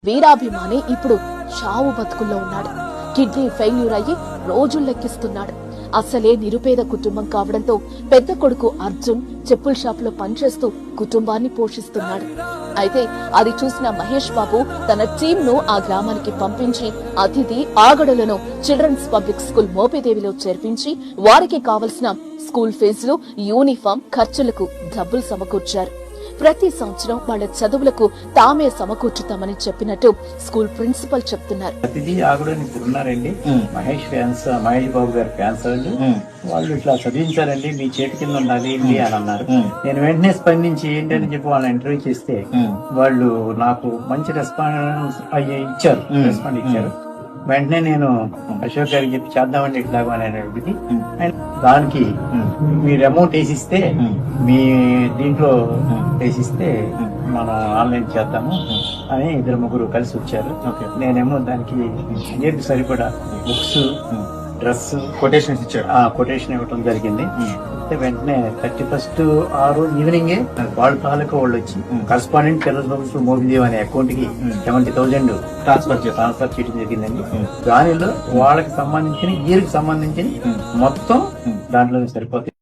వీరాభిమాని ఇప్పుడు చావు బతుకుల్లో ఉన్నాడు. కిడ్నీ ఫెయిల్యూర్ అయ్యి రోజులు లెక్కిస్తున్నాడు. అసలే నిరుపేద కుటుంబం కావడంతో పెద్ద కొడుకు అర్జున్ చెప్పుల షాప్ లో పనిచేస్తూ కుటుంబాన్ని పోషిస్తున్నాడు. అయితే అది చూసిన మహేష్ బాబు తన టీం ను ఆ గ్రామానికి పంపించి అతిథి ఆగడులను చిల్డ్రన్స్ పబ్లిక్ స్కూల్ మోపిదేవిలో చేర్పించి వారికి కావలసిన స్కూల్ ఫీజులు, యూనిఫామ్ ఖర్చులకు డబ్బులు సమకూర్చారు. ప్రతి సంవత్సరం వాళ్ళ చదువులకు తామే సమకూర్చుతామని చెప్పినట్టు స్కూల్ ప్రిన్సిపల్ చెప్తున్నారు. అతిథి ఆగుడని ఉన్నారండి, మహేష్ బాబు గారి ఫ్యాన్స్ అండి. వాళ్ళు ఇట్లా చదివించారండి, మీ చేతి కింద ఉండాలి అని అన్నారు. నేను వెంటనే స్పందించి ఏంటని చెప్పి వాళ్ళని ఇంటర్వ్యూ చేస్తే వాళ్ళు నాకు మంచి రెస్పాన్స్ ఇచ్చారు. వెంటనే నేను అశోక్ గారికి చెప్పి చేద్దామండి ఇట్లా అనేటిది. దానికి మీరు అమౌంట్ వేసిస్తే మీ దీంట్లో వేసిస్తే మనం ఆన్లైన్ చేద్దాము అని 2-3 కలిసి వచ్చారు. నేనేమో దానికి ఏది సరిపడా బుక్స్, డ్రెస్, కొటేషన్ ఇవ్వటం జరిగింది. వెంటనే 31st ఆ రోజు ఈవినింగే వాళ్ళ తాలూకా వాళ్ళు వచ్చి కరస్పాండెంట్ చిల్డ్రన్స్ మోబిదేవ్ అనే అకౌంట్ కి 70,000 ట్రాన్స్ఫర్ చేయడం జరిగిందండి. దానిలో వాళ్ళకి సంబంధించిన ఇయర్ కి సంబంధించిన మొత్తం దాంట్లో సరిపోతుంది.